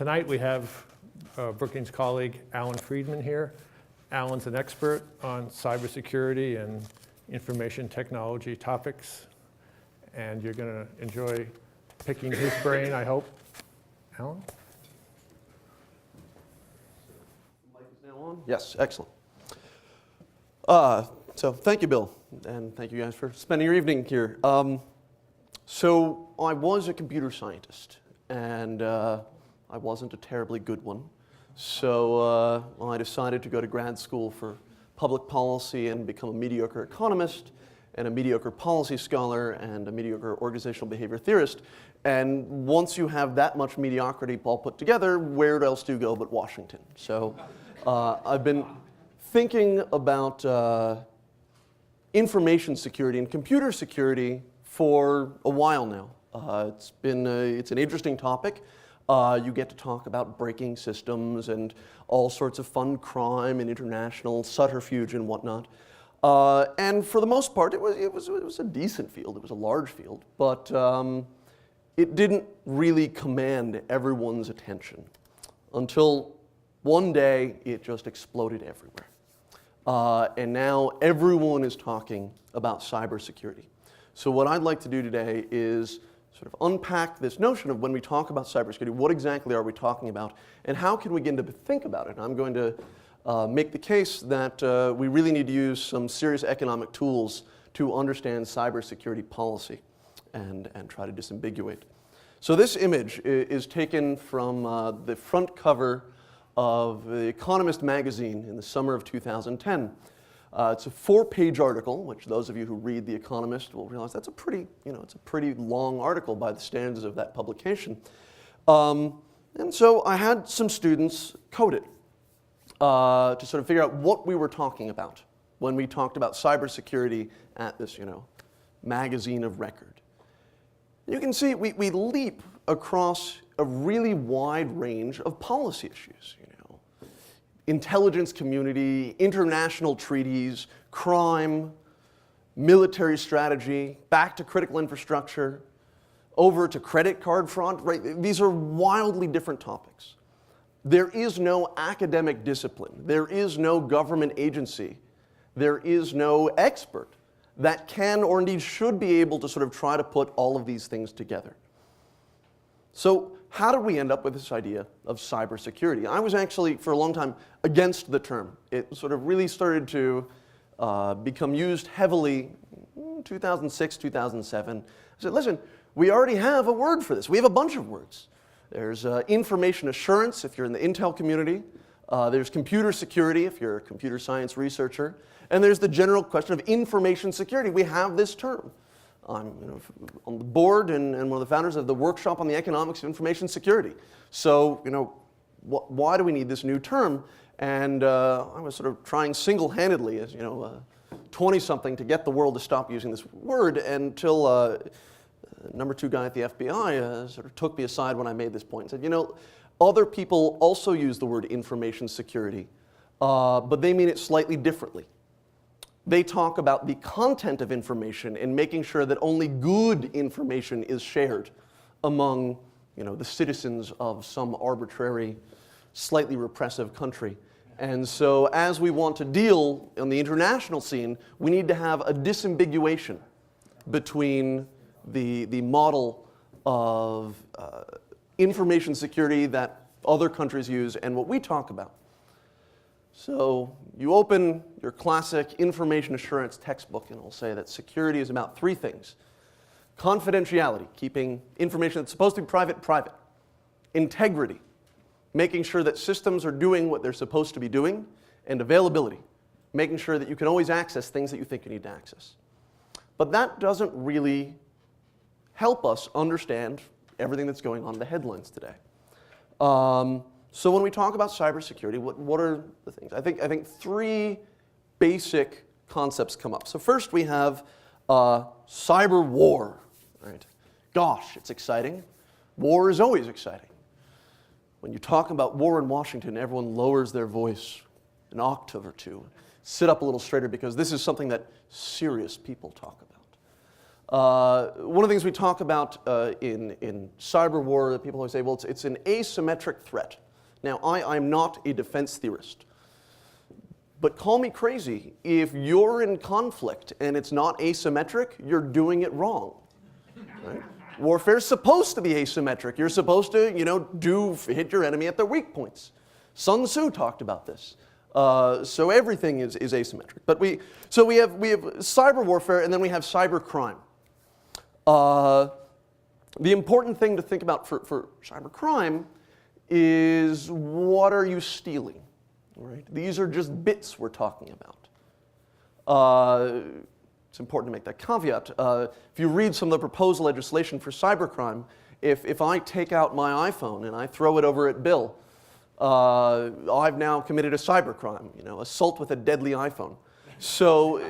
tonight we have Brookings colleague Allan Friedman here. Allan's an expert on cybersecurity and information technology topics, and you're going to enjoy picking his brain, I hope. Allan? The mic is now on? Yes, excellent. So thank you, Bill, and thank you guys for spending your evening here. So I was a computer scientist, and I wasn't a terribly good one. So I decided to go to grad school for public policy and become a mediocre economist and a mediocre policy scholar and a mediocre organizational behavior theorist. And once you have that much mediocrity all put together, where else do you go but Washington? So I've been thinking about information security and computer security for a while now. It's an interesting topic. You get to talk about breaking systems and all sorts of fun crime and international subterfuge and whatnot. And for the most part, it was a decent field. It was a large field, but it didn't really command everyone's attention until one day it just exploded everywhere. And now everyone is talking about cybersecurity. So what I'd like to do today is sort of unpack this notion of when we talk about cybersecurity, what exactly are we talking about, and how can we begin to think about it? And I'm going to make the case that we really need to use some serious economic tools to understand cybersecurity policy and try to disambiguate. So this image is taken from the front cover of The Economist magazine in the summer of 2010. It's a 4-page article, which those of you who read The Economist will realize that's a pretty, it's a pretty long article by the standards of that publication. And so I had some students code it to sort of figure out what we were talking about when we talked about cybersecurity at this, magazine of record. You can see we leap across a really wide range of policy issues. Intelligence community, international treaties, crime, military strategy, back to critical infrastructure, over to credit card fraud, right? These are wildly different topics. There is no academic discipline. There is no government agency. There is no expert that can or indeed should be able to sort of try to put all of these things together. So how did we end up with this idea of cybersecurity? I was actually, for a long time, against the term. It sort of really started to become used heavily in 2006, 2007. I said, listen, we already have a word for this. We have a bunch of words. There's information assurance, if you're in the Intel community. There's computer security, if you're a computer science researcher. And there's the general question of information security. We have this term. I'm on the board and one of the founders of the workshop on the economics of information security. So, why do we need this new term? And I was sort of trying single-handedly as, 20-something to get the world to stop using this word until number 2 guy at the FBI sort of took me aside when I made this point and said, other people also use the word information security, but they mean it slightly differently. They talk about the content of information and making sure that only good information is shared among, the citizens of some arbitrary, slightly repressive country. And so as we want to deal on the international scene, we need to have a disambiguation between the model of information security that other countries use and what we talk about. So you open your classic information assurance textbook and it'll say that security is about 3 things. Confidentiality, keeping information that's supposed to be private, private. Integrity, making sure that systems are doing what they're supposed to be doing. And availability, making sure that you can always access things that you think you need to access. But that doesn't really help us understand everything that's going on in the headlines today. So when we talk about cybersecurity, what are the things? I think 3 basic concepts come up. So first we have cyber war. Right? Gosh, it's exciting. War is always exciting. When you talk about war in Washington, everyone lowers their voice an octave or 2. Sit up a little straighter because this is something that serious people talk One of the things we talk about in cyber war, that people always say, well, it's an asymmetric threat. Now, I'm not a defense theorist. But call me crazy, if you're in conflict and it's not asymmetric, you're doing it wrong. Right? Warfare's supposed to be asymmetric. You're supposed to, hit your enemy at their weak points. Sun Tzu talked about this. So everything is asymmetric. But we have cyber warfare, and then we have cyber crime. The important thing to think about for cyber crime is, what are you stealing? Right? These are just bits we're talking about. It's important to make that caveat. If you read some of the proposed legislation for cybercrime, if I take out my iPhone and I throw it over at Bill, I've now committed a cybercrime, assault with a deadly iPhone. So,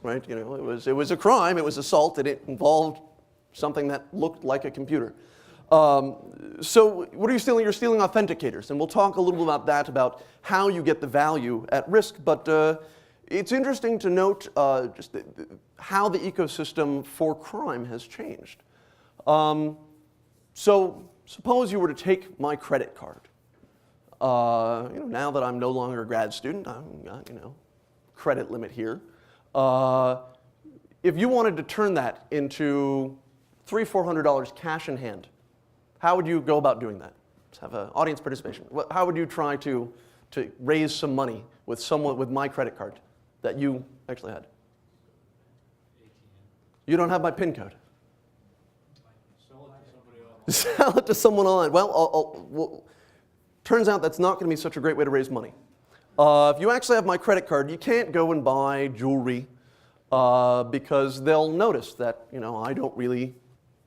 right, it was a crime, it was assault, and it involved something that looked like a computer. So what are you stealing? You're stealing authenticators, and we'll talk a little bit about that, about how you get the value at risk. But it's interesting to note just how the ecosystem for crime has changed. So suppose you were to take my credit card. Now that I'm no longer a grad student, I've got, credit limit here. If you wanted to turn that into $300-400 cash in hand, how would you go about doing that? Let's have an audience participation. How would you try to raise some money with someone with my credit card that you actually had? You don't have my PIN code. Sell it to somebody else. Sell it to someone online. Well, turns out that's not going to be such a great way to raise money. If you actually have my credit card, you can't go and buy jewelry because they'll notice that I don't really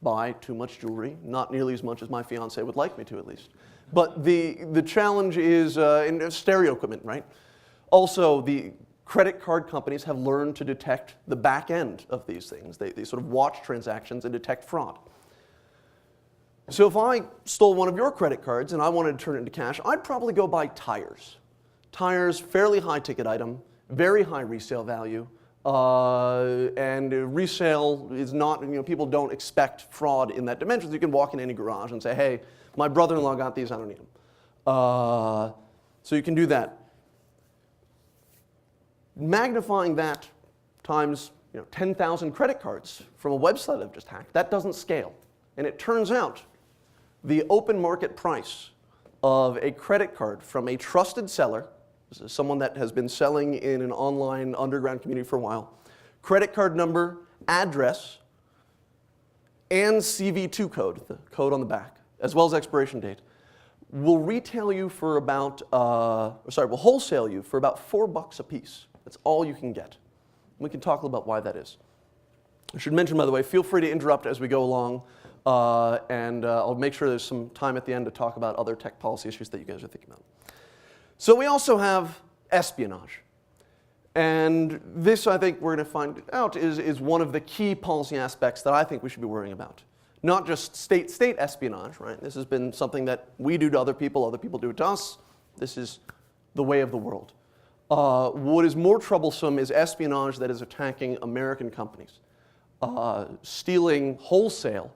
buy too much jewelry, not nearly as much as my fiance would like me to, at least. But the challenge is in stereo equipment, right? Also, the credit card companies have learned to detect the back end of these things. They sort of watch transactions and detect fraud. So if I stole one of your credit cards and I wanted to turn it into cash, I'd probably go buy tires. Tires, fairly high ticket item, very high resale value. And resale is not, people don't expect fraud in that dimension. So you can walk in any garage and say, hey, my brother-in-law got these, I don't need them. So you can do that. Magnifying that times 10,000 credit cards from a website I've just hacked, that doesn't scale. And it turns out the open market price of a credit card from a trusted seller, this is someone that has been selling in an online underground community for a while, credit card number, address, and CV2 code, the code on the back, as well as expiration date, will retail you for about, will wholesale you for about $4 a piece. That's all you can get. We can talk a little about why that is. I should mention, by the way, feel free to interrupt as we go along, and I'll make sure there's some time at the end to talk about other tech policy issues that you guys are thinking about. So we also have espionage. And this, I think we're going to find out, is one of the key policy aspects that I think we should be worrying about. Not just state-state espionage, right? This has been something that we do to other people do it to us. This is the way of the world. What is more troublesome is espionage that is attacking American companies. Stealing wholesale,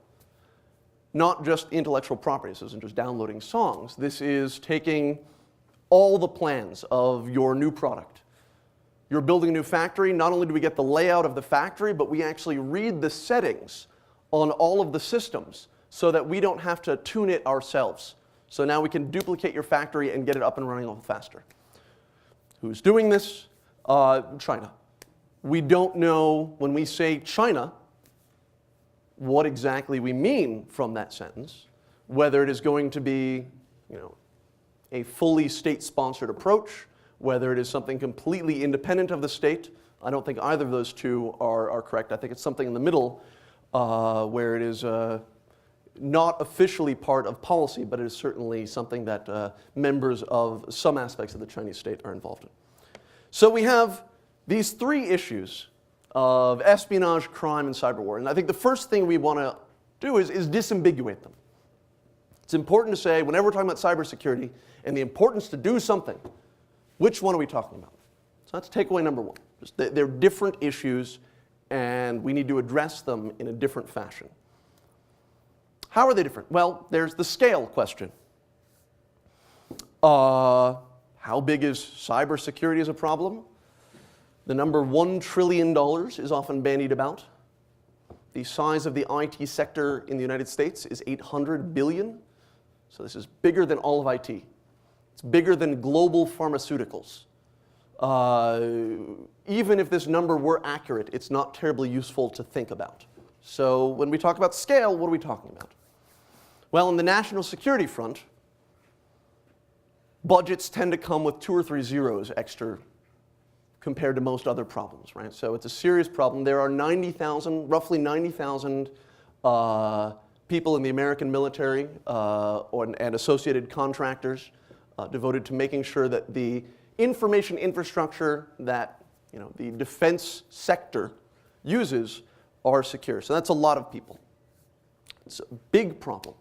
not just intellectual property. This isn't just downloading songs. This is taking all the plans of your new product. You're building a new factory. Not only do we get the layout of the factory, but we actually read the settings on all of the systems so that we don't have to tune it ourselves. So now we can duplicate your factory and get it up and running a little faster. Who's doing this? China. We don't know, when we say China, what exactly we mean from that sentence, whether it is going to be, a fully state-sponsored approach, whether it is something completely independent of the state. I don't think either of those two are correct. I think it's something in the middle where it is not officially part of policy, but it is certainly something that members of some aspects of the Chinese state are involved in. So we have these three issues of espionage, crime, and cyber war. And I think the first thing we want to do is disambiguate them. It's important to say, whenever we're talking about cybersecurity and the importance to do something, which one are we talking about? So that's takeaway number one. They're different issues, and we need to address them in a different fashion. How are they different? Well, there's the scale question. How big is cybersecurity as a problem? The number $1 trillion is often bandied about. The size of the IT sector in the United States is $800 billion. So this is bigger than all of IT. It's bigger than global pharmaceuticals. Even if this number were accurate, it's not terribly useful to think about. So when we talk about scale, what are we talking about? Well, on the national security front, budgets tend to come with 2 or 3 zeros extra compared to most other problems, right? So it's a serious problem. There are 90,000, roughly 90,000 people in the American military and associated contractors devoted to making sure that the information infrastructure that the defense sector uses are secure. So that's a lot of people. It's a big problem.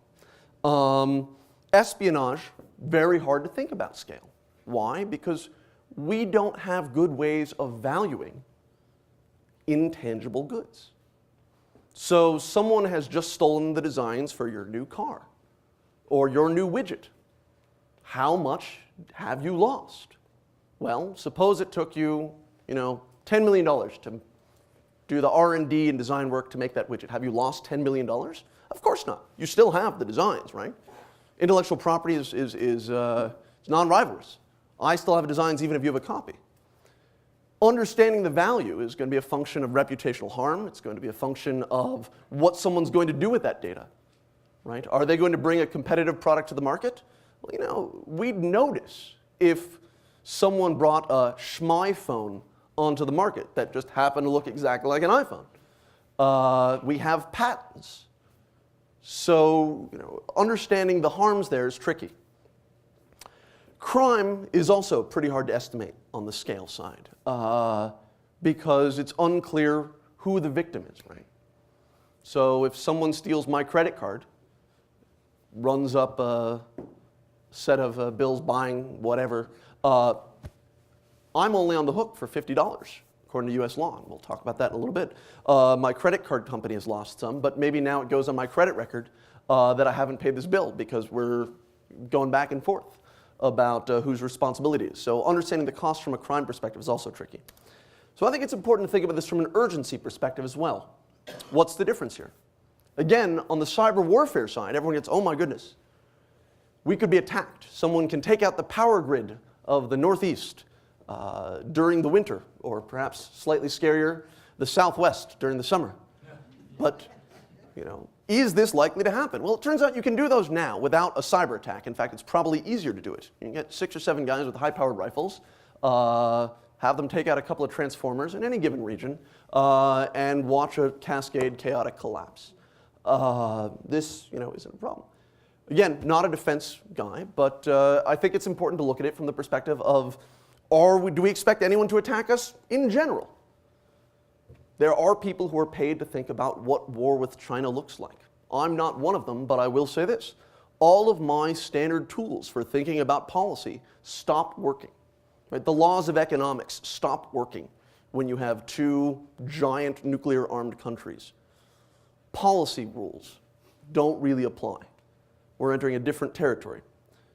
Espionage, very hard to think about scale. Why? Because we don't have good ways of valuing intangible goods. So someone has just stolen the designs for your new car or your new widget. How much have you lost? Well, suppose it took you, $10 million to do the R&D and design work to make that widget. Have you lost $10 million? Of course not. You still have the designs, right? Intellectual property is non-rivalrous. I still have designs even if you have a copy. Understanding the value is going to be a function of reputational harm. It's going to be a function of what someone's going to do with that data, right? Are they going to bring a competitive product to the market? Well, we'd notice if someone brought a schmyphone onto the market that just happened to look exactly like an iPhone. We have patents. So, understanding the harms there is tricky. Crime is also pretty hard to estimate on the scale side because it's unclear who the victim is, right? So if someone steals my credit card, runs up a set of bills buying whatever, I'm only on the hook for $50 according to US law, and we'll talk about that in a little bit. My credit card company has lost some, but maybe now it goes on my credit record that I haven't paid this bill because we're going back and forth about whose responsibility it is. So understanding the cost from a crime perspective is also tricky. So I think it's important to think about this from an urgency perspective as well. What's the difference here? Again, on the cyber warfare side, everyone gets, oh my goodness, we could be attacked. Someone can take out the power grid of the Northeast during the winter, or perhaps slightly scarier, the Southwest during the summer. But, is this likely to happen? Well, it turns out you can do those now without a cyber attack. In fact, it's probably easier to do it. You can get 6 or 7 guys with high-powered rifles, have them take out a couple of transformers in any given region, and watch a cascade chaotic collapse. This, isn't a problem. Again, not a defense guy, but I think it's important to look at it from the perspective of, do we expect anyone to attack us in general? There are people who are paid to think about what war with China looks like. I'm not one of them, but I will say this. All of my standard tools for thinking about policy stopped working. Right? The laws of economics stop working when you have 2 giant nuclear-armed countries. Policy rules don't really apply. We're entering a different territory.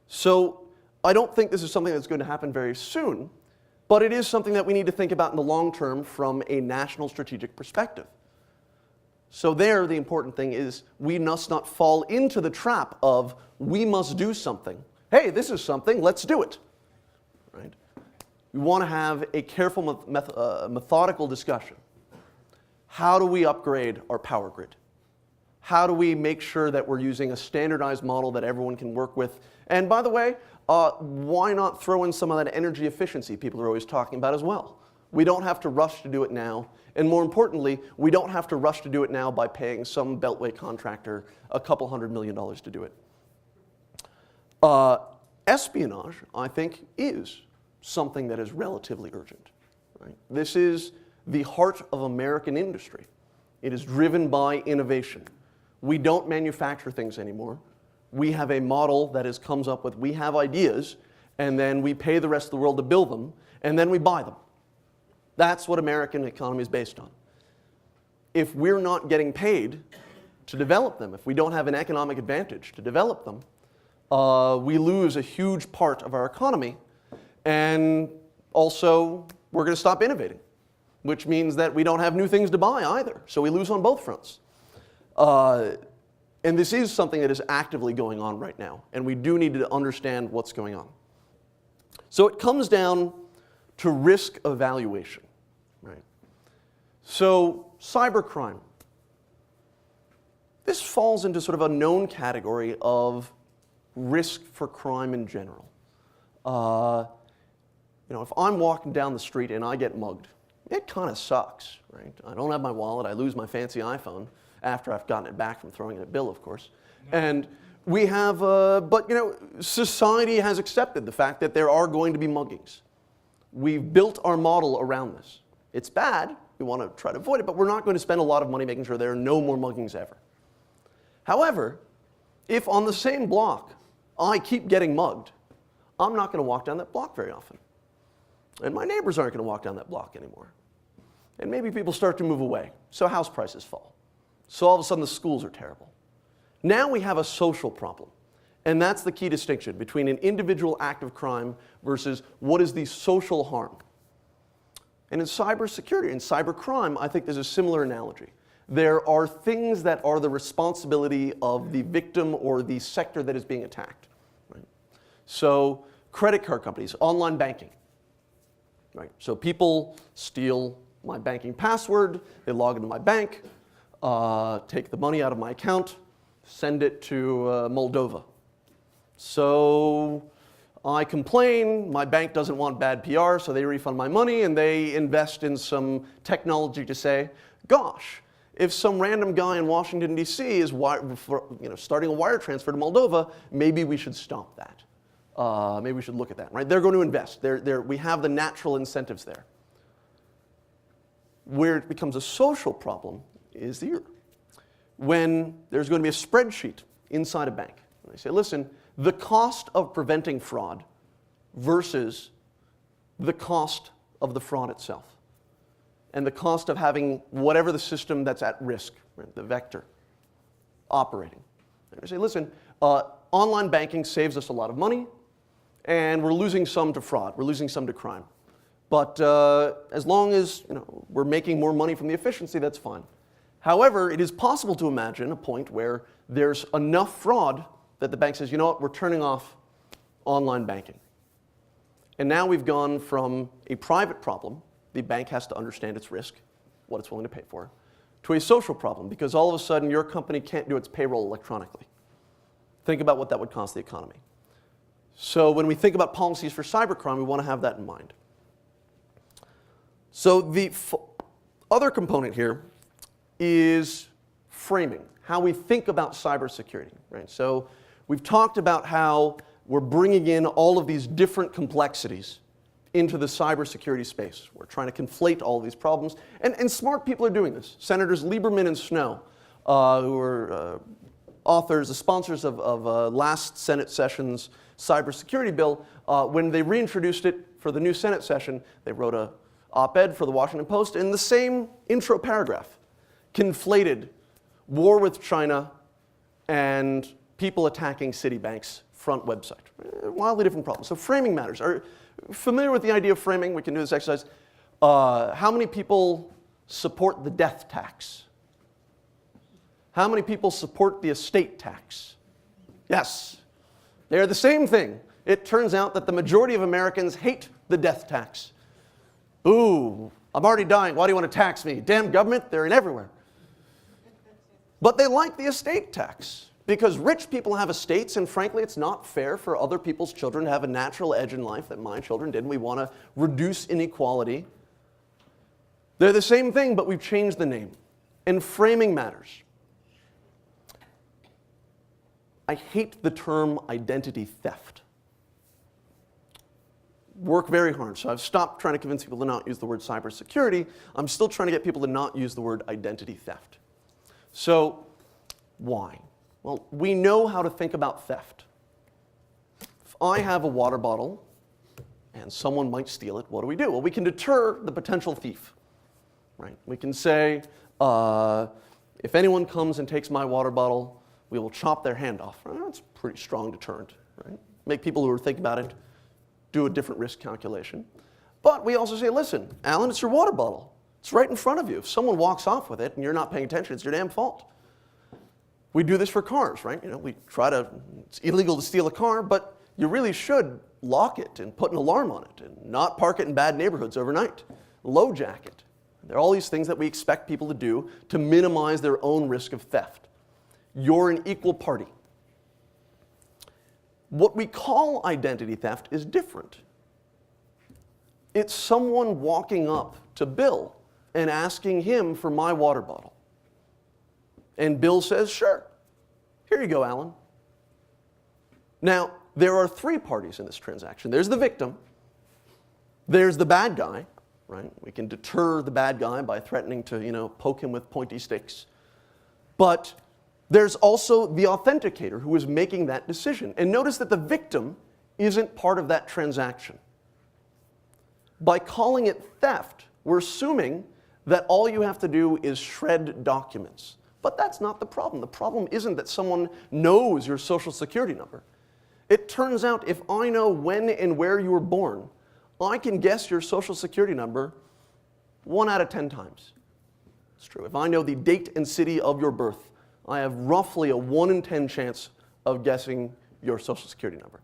So I don't think this is something that's going to happen very soon, but it is something that we need to think about in the long term from a national strategic perspective. So there, the important thing is we must not fall into the trap of we must do something. Hey, this is something, let's do it. Right? We want to have a careful, methodical discussion. How do we upgrade our power grid? How do we make sure that we're using a standardized model that everyone can work with? And by the way, why not throw in some of that energy efficiency people are always talking about as well? We don't have to rush to do it now. And more importantly, we don't have to rush to do it now by paying some beltway contractor a couple $100 million to do it. Espionage, I think, is something that is relatively urgent. Right? This is the heart of American industry. It is driven by innovation. We don't manufacture things anymore. We have a model that comes up with, we have ideas, and then we pay the rest of the world to build them, and then we buy them. That's what American economy is based on. if we're not getting paid to develop them, if we don't have an economic advantage to develop them, we lose a huge part of our economy, and also we're going to stop innovating, which means that we don't have new things to buy either. So we lose on both fronts. And this is something that is actively going on right now, and we do need to understand what's going on. So it comes down to risk evaluation, right? So cybercrime. This falls into sort of a known category of risk for crime in general. If I'm walking down the street and I get mugged, it kind of sucks, right? I don't have my wallet, I lose my fancy iPhone after I've gotten it back from throwing in a bill, of course. And we have, society has accepted the fact that there are going to be muggings. We've built our model around this. It's bad, we want to try to avoid it, but we're not going to spend a lot of money making sure there are no more muggings ever. However, if on the same block I keep getting mugged, I'm not going to walk down that block very often. And my neighbors aren't going to walk down that block anymore. And maybe people start to move away, so house prices fall. So all of a sudden the schools are terrible. Now we have a social problem. And that's the key distinction between an individual act of crime versus what is the social harm. And in cybersecurity, in cybercrime, I think there's a similar analogy. There are things that are the responsibility of the victim or the sector that is being attacked. Right? So credit card companies, online banking. Right? So people steal my banking password, they log into my bank, take the money out of my account, send it to Moldova. So I complain, my bank doesn't want bad PR, so they refund my money and they invest in some technology to say, gosh, if some random guy in Washington, D.C. is starting a wire transfer to Moldova, maybe we should stop that. Maybe we should look at that, right? They're going to invest. We have the natural incentives there. Where it becomes a social problem is here. When there's going to be a spreadsheet inside a bank. And they say, listen, the cost of preventing fraud versus the cost of the fraud itself. And the cost of having whatever the system that's at risk, right, the vector, operating. And they say, listen, online banking saves us a lot of money, and we're losing some to fraud, we're losing some to crime. But as long as we're making more money from the efficiency, that's fine. However, it is possible to imagine a point where there's enough fraud that the bank says, you know what, we're turning off online banking. And now we've gone from a private problem, the bank has to understand its risk, what it's willing to pay for, to a social problem, because all of a sudden your company can't do its payroll electronically. Think about what that would cost the economy. So when we think about policies for cybercrime, we want to have that in mind. So the other component here is framing, how we think about cybersecurity, right? So we've talked about how we're bringing in all of these different complexities into the cybersecurity space. We're trying to conflate all of these problems, and smart people are doing this. Senators Lieberman and Snowe, who are authors, the sponsors of last Senate session's cybersecurity bill, when they reintroduced it for the new Senate session, they wrote an op-ed for the Washington Post, in the same intro paragraph, conflated war with China and people attacking Citibank's front website. Wildly different problems. So framing matters. Are you familiar with the idea of framing? We can do this exercise. How many people support the death tax? How many people support the estate tax? Yes. They're the same thing. It turns out that the majority of Americans hate the death tax. Ooh, I'm already dying. Why do you want to tax me? Damn government, they're in everywhere. But they like the estate tax because rich people have estates, and frankly, it's not fair for other people's children to have a natural edge in life that my children did, and we want to reduce inequality. They're the same thing, but we've changed the name. And framing matters. I hate the term identity theft. Work very hard. So I've stopped trying to convince people to not use the word cybersecurity. I'm still trying to get people to not use the word identity theft. So why? Well, we know how to think about theft. If I have a water bottle and someone might steal it, what do? Well, we can deter the potential thief. Right? We can say, If anyone comes and takes my water bottle, we will chop their hand off. That's a pretty strong deterrent, right? Make people who are thinking about it do a different risk calculation. But we also say, listen, Alan, it's your water bottle. It's right in front of you. If someone walks off with it and you're not paying attention, it's your damn fault. We do this for cars, right? It's illegal to steal a car, but you really should lock it and put an alarm on it and not park it in bad neighborhoods overnight. Low jack it. There are all these things that we expect people to do to minimize their own risk of theft. You're an equal party. What we call identity theft is different. It's someone walking up to Bill and asking him for my water bottle. And Bill says, sure, here you go, Alan. Now, there are three parties in this transaction. There's the victim, there's the bad guy, right? We can deter the bad guy by threatening to, poke him with pointy sticks. But there's also the authenticator who is making that decision. And notice that the victim isn't part of that transaction. By calling it theft, we're assuming that all you have to do is shred documents. But that's not the problem. The problem isn't that someone knows your social security number. It turns out if I know when and where you were born, I can guess your social security number 1 out of 10 times. It's true. If I know the date and city of your birth, I have roughly a 1 in 10 chance of guessing your social security number.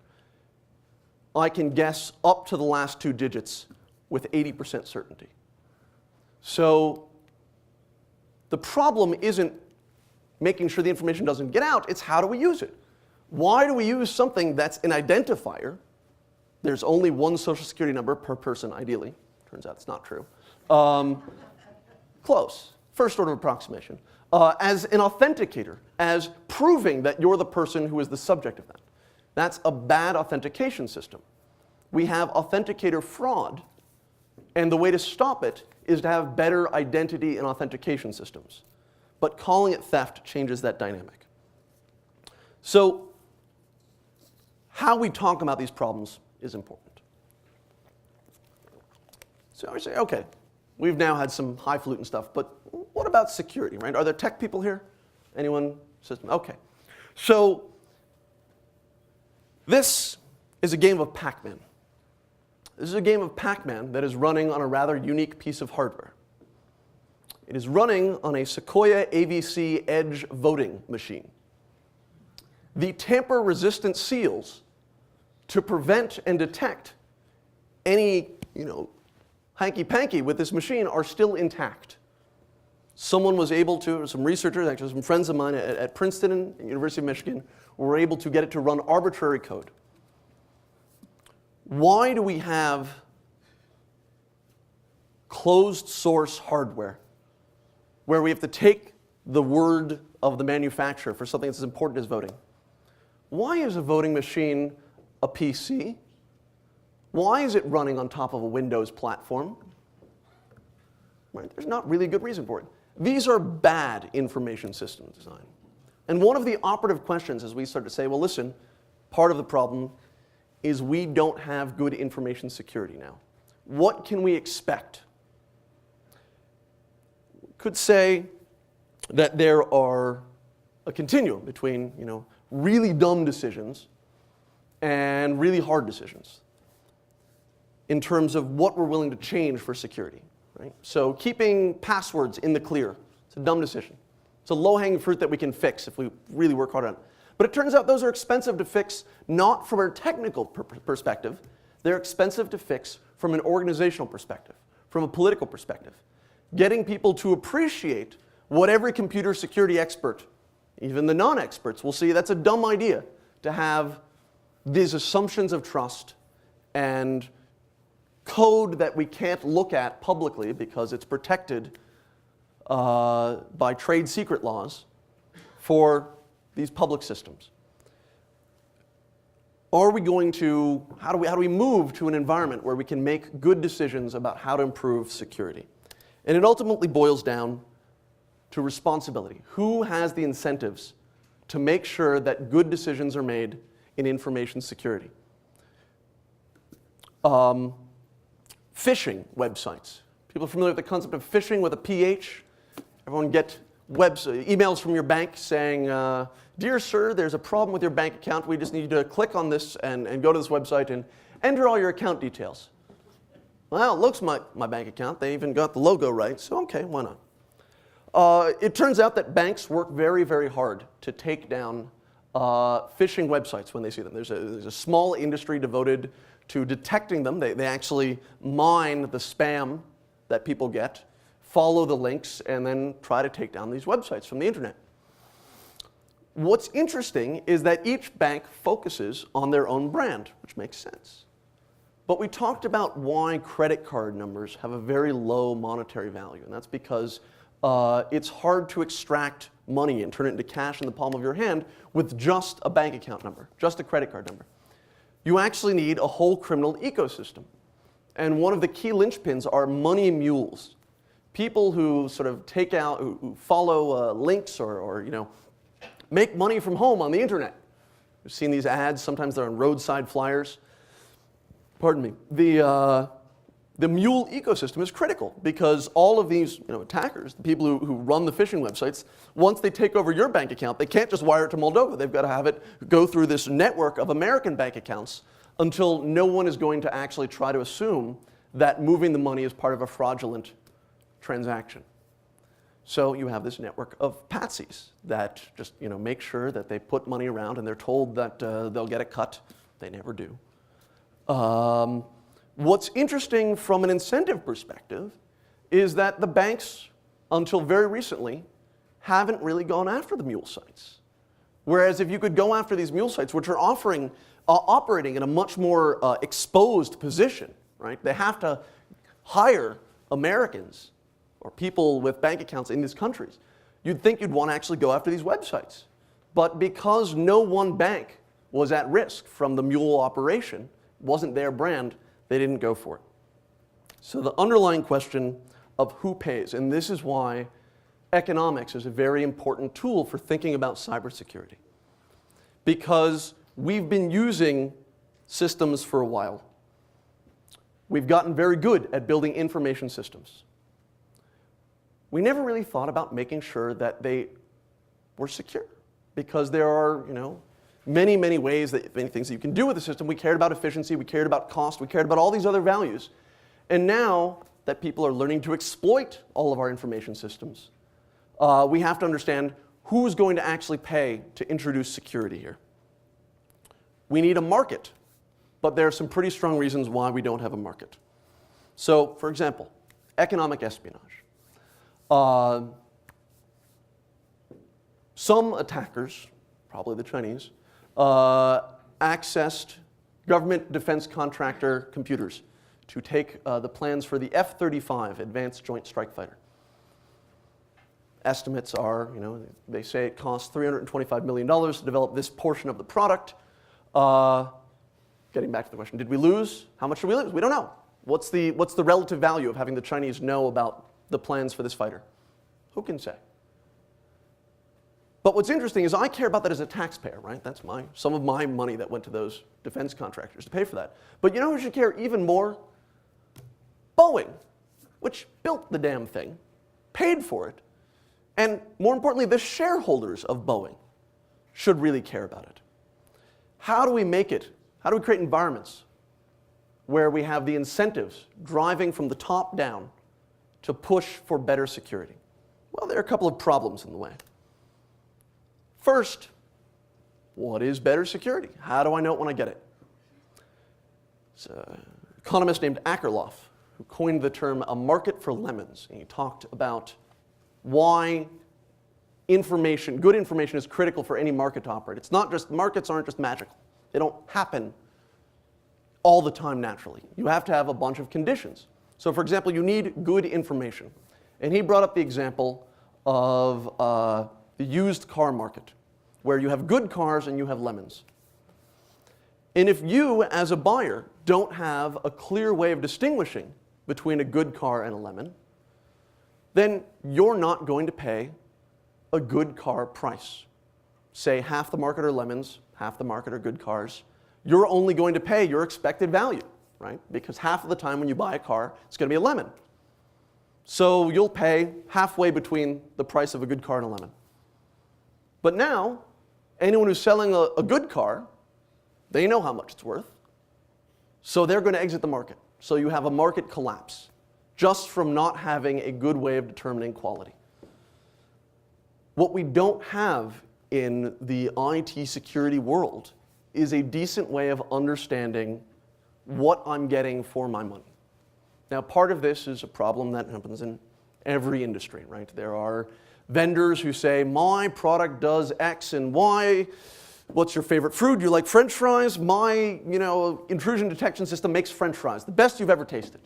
I can guess up to the last 2 digits with 80% certainty. So the problem isn't making sure the information doesn't get out, it's how do we use it? Why do we use something that's an identifier? There's only one social security number per person, ideally. Turns out it's not true. Close. First order of approximation. As an authenticator, as proving that you're the person who is the subject of that. That's a bad authentication system. We have authenticator fraud, and the way to stop it is to have better identity and authentication systems. But calling it theft changes that dynamic. So, how we talk about these problems is important. So I say, okay, we've now had some highfalutin stuff, but what about security, right? Are there tech people here? Anyone? System? Okay. So this is a game of Pac-Man. This is a game of Pac-Man that is running on a rather unique piece of hardware. It is running on a Sequoia AVC Edge voting machine. The tamper-resistant seals to prevent and detect any, hanky-panky with this machine are still intact. Someone was able to, some researchers, actually some friends of mine at Princeton and University of Michigan, were able to get it to run arbitrary code. Why do we have closed source hardware where we have to take the word of the manufacturer for something that's as important as voting? Why is a voting machine a PC? Why is it running on top of a Windows platform? Right? There's not really a good reason for it. These are bad information system design. And one of the operative questions as we start to say, well, listen, part of the problem is we don't have good information security now. What can we expect? Could say that there are a continuum between, really dumb decisions and really hard decisions in terms of what we're willing to change for security. Right? So keeping passwords in the clear, it's a dumb decision. It's a low-hanging fruit that we can fix if we really work hard on it. But it turns out those are expensive to fix, not from a technical perspective. They're expensive to fix from an organizational perspective, from a political perspective. Getting people to appreciate what every computer security expert, even the non-experts, will see that's a dumb idea to have these assumptions of trust and code that we can't look at publicly because it's protected by trade secret laws for these public systems. Are we going to, how do we move to an environment where we can make good decisions about how to improve security? And it ultimately boils down to responsibility. Who has the incentives to make sure that good decisions are made in information security? Phishing websites. People are familiar with the concept of phishing with a PH? Everyone get emails from your bank saying, dear sir, there's a problem with your bank account. We just need you to click on this and go to this website and enter all your account details. Well, it looks like my bank account. They even got the logo right, so okay, why not? It turns out that banks work very, very hard to take down phishing websites when they see them. There's a small industry devoted to detecting them. They actually mine the spam that people get, follow the links, and then try to take down these websites from the internet. What's interesting is that each bank focuses on their own brand, which makes sense. But we talked about why credit card numbers have a very low monetary value, and that's because it's hard to extract money and turn it into cash in the palm of your hand with just a bank account number, just a credit card number. You actually need a whole criminal ecosystem. And one of the key linchpins are money mules. People who sort of take out, who follow links or make money from home on the internet. You've seen these ads, sometimes they're on roadside flyers. Pardon me. The mule ecosystem is critical because all of these attackers, the people who run the phishing websites, once they take over your bank account, they can't just wire it to Moldova. They've got to have it go through this network of American bank accounts until no one is going to actually try to assume that moving the money is part of a fraudulent transaction. So you have this network of patsies that just make sure that they put money around and they're told that they'll get a cut. They never do. What's interesting from an incentive perspective is that the banks, until very recently, haven't really gone after the mule sites. Whereas if you could go after these mule sites, which are operating in a much more exposed position, right? They have to hire Americans or people with bank accounts in these countries. You'd think you'd want to actually go after these websites. But because no one bank was at risk from the mule operation, wasn't their brand, they didn't go for it. So the underlying question of who pays, and this is why economics is a very important tool for thinking about cybersecurity. Because we've been using systems for a while. We've gotten very good at building information systems. We never really thought about making sure that they were secure, because there are, many, many ways many things that you can do with the system. We cared about efficiency, we cared about cost, we cared about all these other values. And now that people are learning to exploit all of our information systems, we have to understand who's going to actually pay to introduce security here. We need a market, but there are some pretty strong reasons why we don't have a market. So, for example, economic espionage. Some attackers, probably the Chinese, accessed government defense contractor computers to take the plans for the F-35 Advanced Joint Strike Fighter. Estimates are, they say it costs $325 million to develop this portion of the product. Getting back to the question, did we lose? How much did we lose? We don't know. What's the relative value of having the Chinese know about the plans for this fighter? Who can say? But what's interesting is I care about that as a taxpayer, right? That's some of my money that went to those defense contractors to pay for that. But you know who should care even more? Boeing, which built the damn thing, paid for it, and more importantly, the shareholders of Boeing should really care about it. How do we make it? How do we create environments where we have the incentives driving from the top down to push for better security? Well, there are a couple of problems in the way. First, what is better security? How do I know it when I get it? It's an economist named Akerlof who coined the term a market for lemons. And he talked about why good information is critical for any market to operate. It's not just, markets aren't just magical. They don't happen all the time naturally. You have to have a bunch of conditions. So for example, you need good information. And he brought up the example of the used car market, where you have good cars and you have lemons. And if you, as a buyer, don't have a clear way of distinguishing between a good car and a lemon, then you're not going to pay a good car price. Say half the market are lemons, half the market are good cars. You're only going to pay your expected value, right? Because half of the time when you buy a car, it's going to be a lemon. So you'll pay halfway between the price of a good car and a lemon. But now, anyone who's selling a good car, they know how much it's worth. So they're going to exit the market. So you have a market collapse just from not having a good way of determining quality. What we don't have in the IT security world is a decent way of understanding what I'm getting for my money. Now, part of this is a problem that happens in every industry, right? There are vendors who say, my product does X and Y. What's your favorite fruit? You like French fries? My, intrusion detection system makes French fries, the best you've ever tasted.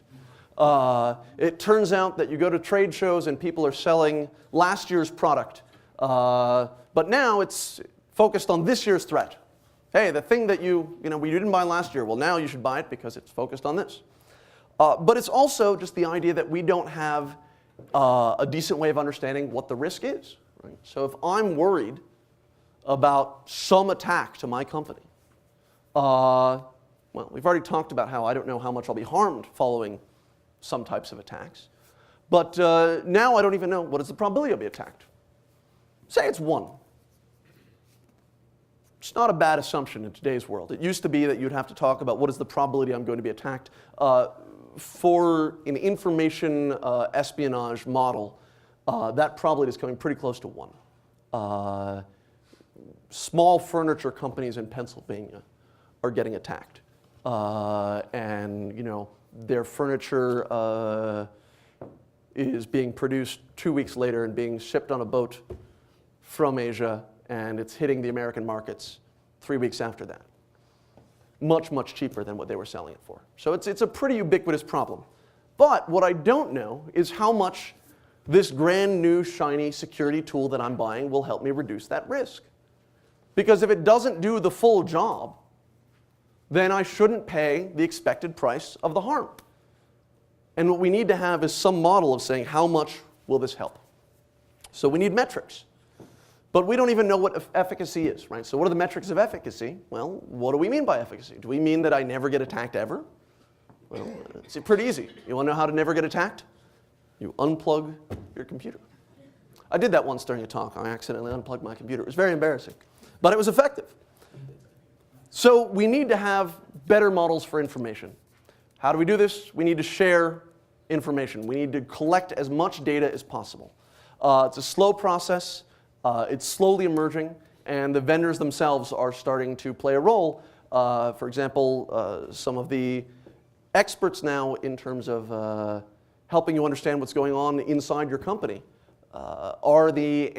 It turns out that you go to trade shows and people are selling last year's product, but now it's focused on this year's threat. Hey, the thing that we didn't buy last year, well, now you should buy it because it's focused on this. But it's also just the idea that we don't have a decent way of understanding what the risk is. Right? So if I'm worried about some attack to my company, well, we've already talked about how I don't know how much I'll be harmed following some types of attacks. But now I don't even know what is the probability I'll be attacked. Say it's 1. It's not a bad assumption in today's world. It used to be that you'd have to talk about what is the probability I'm going to be attacked. For an information espionage model, that probability is coming pretty close to 1. Small furniture companies in Pennsylvania are getting attacked. And their furniture is being produced 2 weeks later and being shipped on a boat from Asia, and it's hitting the American markets 3 weeks after that. Much, much cheaper than what they were selling it for. So it's a pretty ubiquitous problem. But what I don't know is how much this brand new shiny security tool that I'm buying will help me reduce that risk. Because if it doesn't do the full job, then I shouldn't pay the expected price of the harm. And what we need to have is some model of saying how much will this help. So we need metrics. But we don't even know what efficacy is, right? So what are the metrics of efficacy? Well, what do we mean by efficacy? Do we mean that I never get attacked ever? Well, it's pretty easy. You want to know how to never get attacked? You unplug your computer. I did that once during a talk. I accidentally unplugged my computer. It was very embarrassing, but it was effective. So we need to have better models for information. How do we do this? We need to share information. We need to collect as much data as possible. It's a slow process. It's slowly emerging, and the vendors themselves are starting to play a role. For example, some of the experts now in terms of helping you understand what's going on inside your company are the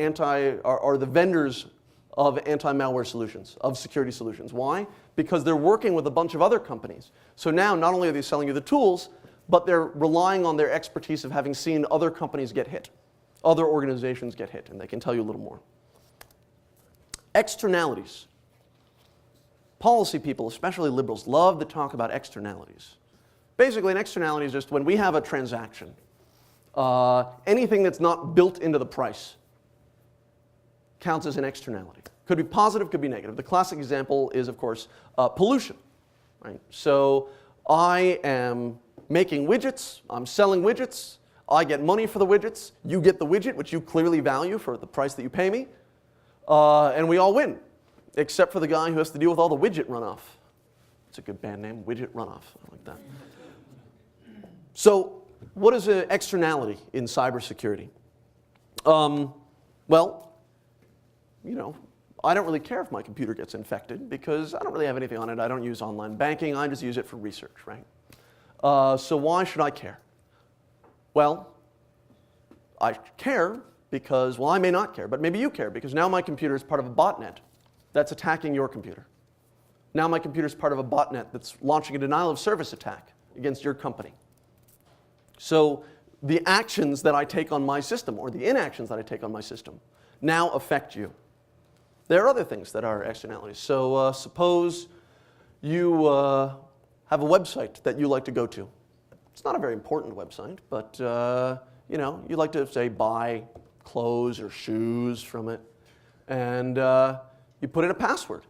vendors of anti-malware solutions, of security solutions. Why? Because they're working with a bunch of other companies. So now not only are they selling you the tools, but they're relying on their expertise of having seen other companies get hit. Other organizations get hit, and they can tell you a little more. Externalities. Policy people, especially liberals, love to talk about externalities. Basically, an externality is just when we have a transaction, anything that's not built into the price counts as an externality. Could be positive, could be negative. The classic example is, of course, pollution. Right? So I am making widgets, I'm selling widgets, I get money for the widgets, you get the widget, which you clearly value for the price that you pay me, and we all win, except for the guy who has to deal with all the widget runoff. It's a good band name, Widget Runoff. I like that. So what is an externality in cybersecurity? Well, I don't really care if my computer gets infected because I don't really have anything on it. I don't use online banking. I just use it for research, right? So why should I care? Well, I care because, well, I may not care, but maybe you care because now my computer is part of a botnet that's attacking your computer. Now my computer is part of a botnet that's launching a denial of service attack against your company. So the actions that I take on my system or the inactions that I take on my system now affect you. There are other things that are externalities. So suppose you have a website that you like to go to. It's not a very important website, but you like to, say, buy clothes or shoes from it, and you put in a password.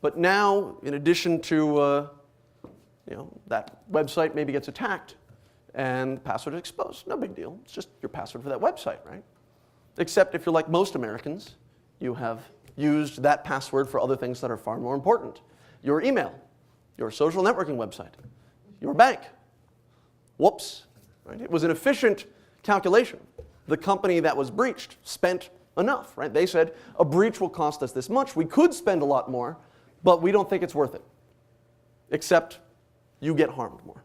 But now, in addition to that website maybe gets attacked, and the password is exposed. No big deal. It's just your password for that website, right? Except if you're like most Americans, you have used that password for other things that are far more important. Your email, your social networking website, your bank. Whoops. Right? It was an efficient calculation. The company that was breached spent enough, right? They said, a breach will cost us this much. We could spend a lot more, but we don't think it's worth it. Except you get harmed more.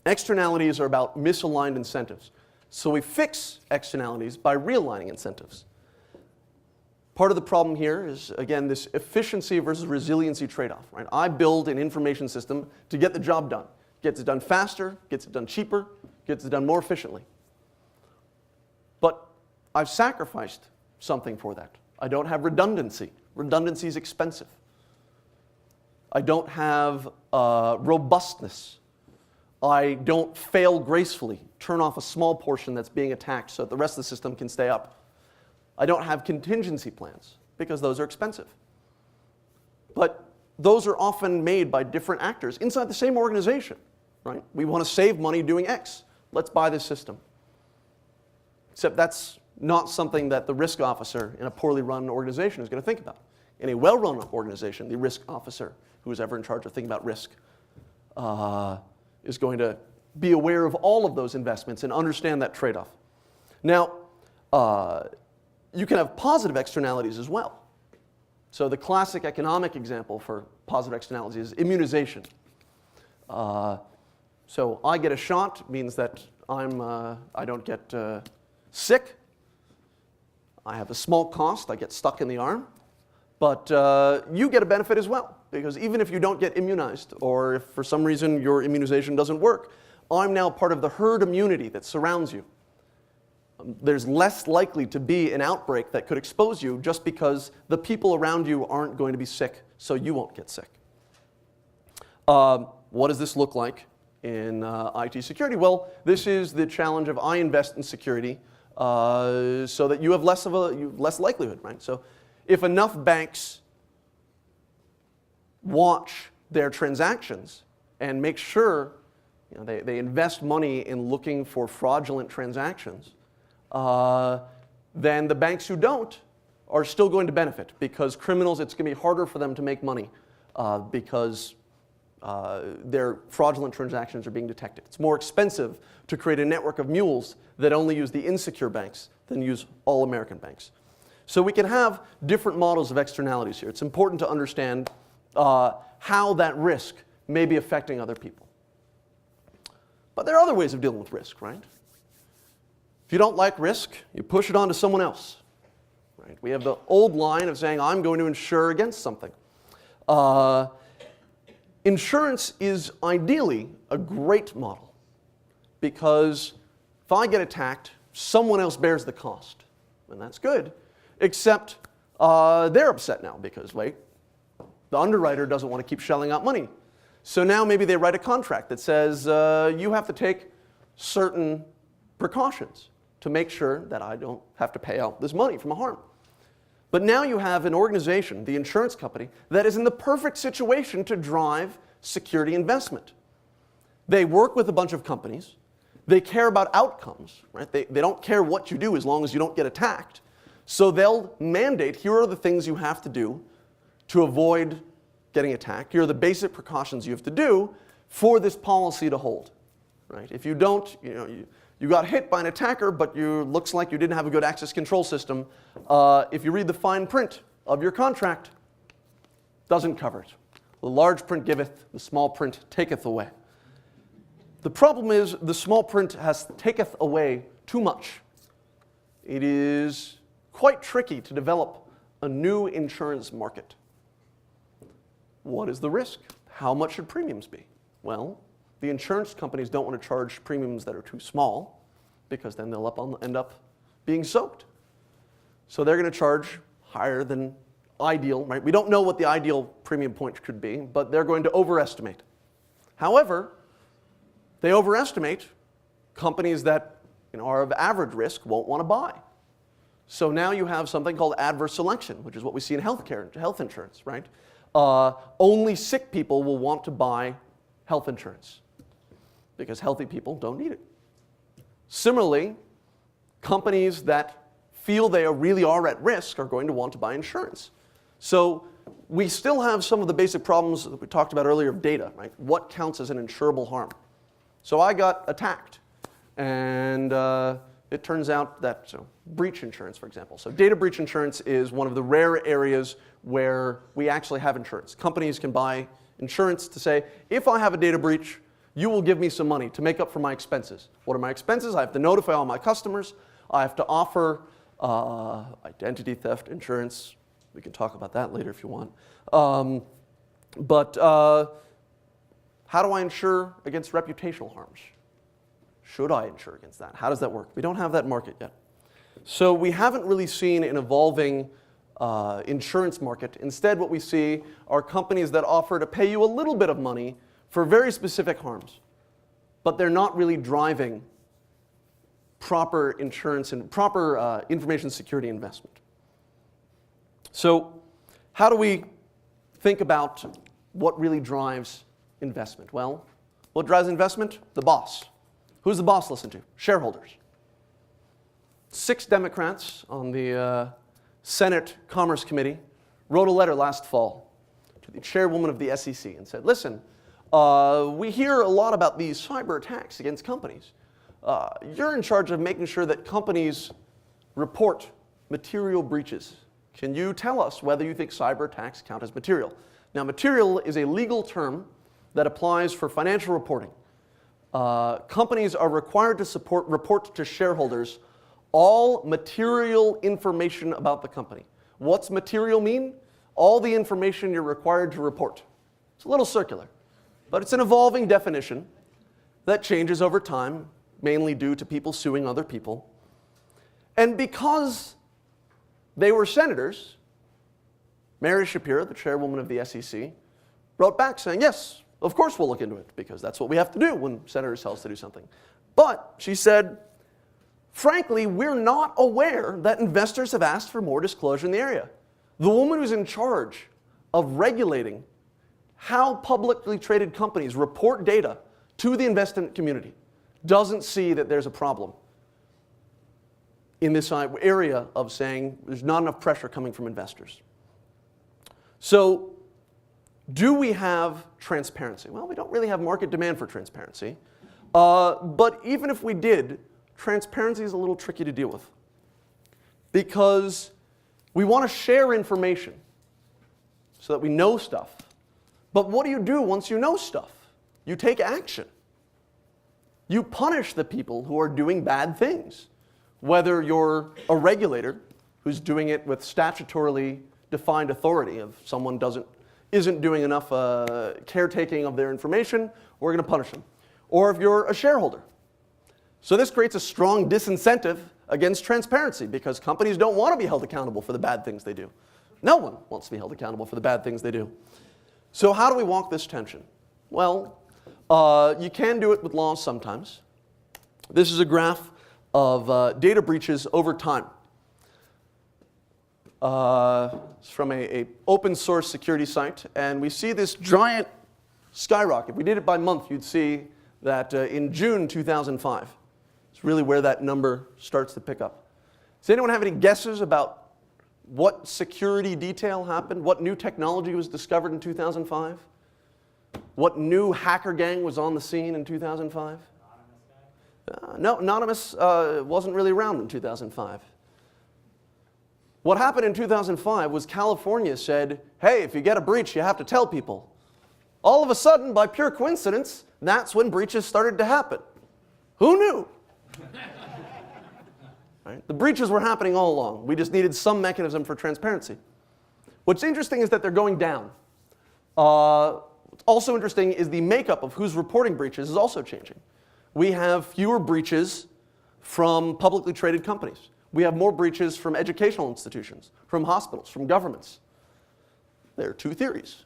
Externalities are about misaligned incentives. So we fix externalities by realigning incentives. Part of the problem here is, again, this efficiency versus resiliency trade-off, right? I build an information system to get the job done. Gets it done faster, gets it done cheaper, gets it done more efficiently. But I've sacrificed something for that. I don't have redundancy. Redundancy is expensive. I don't have robustness. I don't fail gracefully, turn off a small portion that's being attacked so that the rest of the system can stay up. I don't have contingency plans because those are expensive. But those are often made by different actors inside the same organization, right? We want to save money doing X. Let's buy this system. Except that's not something that the risk officer in a poorly run organization is going to think about. In a well-run organization, the risk officer, who is ever in charge of thinking about risk, is going to be aware of all of those investments and understand that trade-off. Now, you can have positive externalities as well. So the classic economic example for positive externalities is immunization. So I get a shot means that I don't get sick. I have a small cost. I get stuck in the arm. But you get a benefit as well, because even if you don't get immunized, or if for some reason your immunization doesn't work, I'm now part of the herd immunity that surrounds you. There's less likely to be an outbreak that could expose you just because the people around you aren't going to be sick, so you won't get sick. What does this look like in IT security? Well, this is the challenge of I invest in security so that you have less likelihood, right? So if enough banks watch their transactions and make sure they invest money in looking for fraudulent transactions, then the banks who don't are still going to benefit, because criminals, it's going to be harder for them to make money because their fraudulent transactions are being detected. It's more expensive to create a network of mules that only use the insecure banks than use all American banks. So we can have different models of externalities here. It's important to understand how that risk may be affecting other people. But there are other ways of dealing with risk, right? If you don't like risk, you push it on to someone else. Right? We have the old line of saying, I'm going to insure against something. Insurance is ideally a great model, because if I get attacked, someone else bears the cost, and that's good. Except they're upset now because, wait, the underwriter doesn't want to keep shelling out money. So now maybe they write a contract that says you have to take certain precautions to make sure that I don't have to pay out this money from a harm. But now you have an organization, the insurance company, that is in the perfect situation to drive security investment. They work with a bunch of companies. They care about outcomes, right? They don't care what you do as long as you don't get attacked. So they'll mandate, here are the things you have to do to avoid getting attacked. Here are the basic precautions you have to do for this policy to hold, right? If you don't, you got hit by an attacker, but looks like you didn't have a good access control system. If you read the fine print of your contract, doesn't cover it. The large print giveth, the small print taketh away. The problem is the small print taketh away too much. It is quite tricky to develop a new insurance market. What is the risk? How much should premiums be? Well, the insurance companies don't want to charge premiums that are too small, because then they'll end up being soaked. So they're going to charge higher than ideal, right? We don't know what the ideal premium point could be, but they're going to overestimate. However, they overestimate companies that are of average risk won't want to buy. So now you have something called adverse selection, which is what we see in health insurance, right? Only sick people will want to buy health insurance. because healthy people don't need it. Similarly, companies that feel they really are at risk are going to want to buy insurance. So we still have some of the basic problems that we talked about earlier of data, right? What counts as an insurable harm? So I got attacked, and it turns out that breach insurance, for example. So data breach insurance is one of the rare areas where we actually have insurance. Companies can buy insurance to say, if I have a data breach, you will give me some money to make up for my expenses. What are my expenses? I have to notify all my customers. I have to offer identity theft insurance. We can talk about that later if you want. But how do I insure against reputational harms? Should I insure against that? How does that work? We don't have that market yet. So we haven't really seen an evolving insurance market. Instead, what we see are companies that offer to pay you a little bit of money for very specific harms, but they're not really driving proper insurance and proper information security investment. So how do we think about what really drives investment? Well, what drives investment? The boss. Who's the boss listen to? Shareholders. 6 Democrats on the Senate Commerce Committee wrote a letter last fall to the chairwoman of the SEC and said, listen, we hear a lot about these cyber attacks against companies. You're in charge of making sure that companies report material breaches. Can you tell us whether you think cyber attacks count as material? Now, material is a legal term that applies for financial reporting. Companies are required to report to shareholders all material information about the company. What's material mean? All the information you're required to report. It's a little circular, but it's an evolving definition that changes over time, mainly due to people suing other people. And because they were senators, Mary Shapiro, the chairwoman of the SEC, wrote back saying, yes, of course we'll look into it, because that's what we have to do when senators tell us to do something. But, she said, frankly, we're not aware that investors have asked for more disclosure in the area. The woman who's in charge of regulating how publicly traded companies report data to the investment community doesn't see that there's a problem in this area of saying there's not enough pressure coming from investors. So, do we have transparency? Well, we don't really have market demand for transparency. But even if we did, transparency is a little tricky to deal with, because we want to share information so that we know stuff. But what do you do once you know stuff? You take action. You punish the people who are doing bad things, whether you're a regulator who's doing it with statutorily defined authority. If someone isn't doing enough caretaking of their information, we're going to punish them. Or if you're a shareholder. So this creates a strong disincentive against transparency, because companies don't want to be held accountable for the bad things they do. No one wants to be held accountable for the bad things they do. So how do we walk this tension? Well, you can do it with laws sometimes. This is a graph of data breaches over time. It's from an open source security site, and we see this giant skyrocket. If we did it by month, you'd see that in June 2005, it's really where that number starts to pick up. Does anyone have any guesses about what security detail happened? What new technology was discovered in 2005? What new hacker gang was on the scene in 2005? No, Anonymous wasn't really around in 2005. What happened in 2005 was California said, hey, if you get a breach, you have to tell people. All of a sudden, by pure coincidence, that's when breaches started to happen. Who knew? Right? The breaches were happening all along. We just needed some mechanism for transparency. What's interesting is that they're going down. What's also interesting is the makeup of who's reporting breaches is also changing. We have fewer breaches from publicly traded companies. We have more breaches from educational institutions, from hospitals, from governments. There are 2 theories.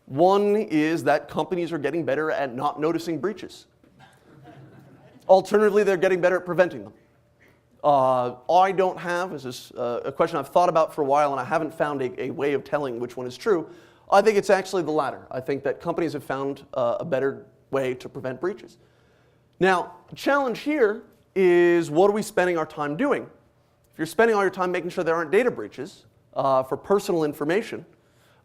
One is that companies are getting better at not noticing breaches. Alternatively, they're getting better at preventing them. I don't have, this is a question I've thought about for a while, and I haven't found a way of telling which one is true. I think it's actually the latter. I think that companies have found a better way to prevent breaches. Now, the challenge here is, what are we spending our time doing? If you're spending all your time making sure there aren't data breaches for personal information,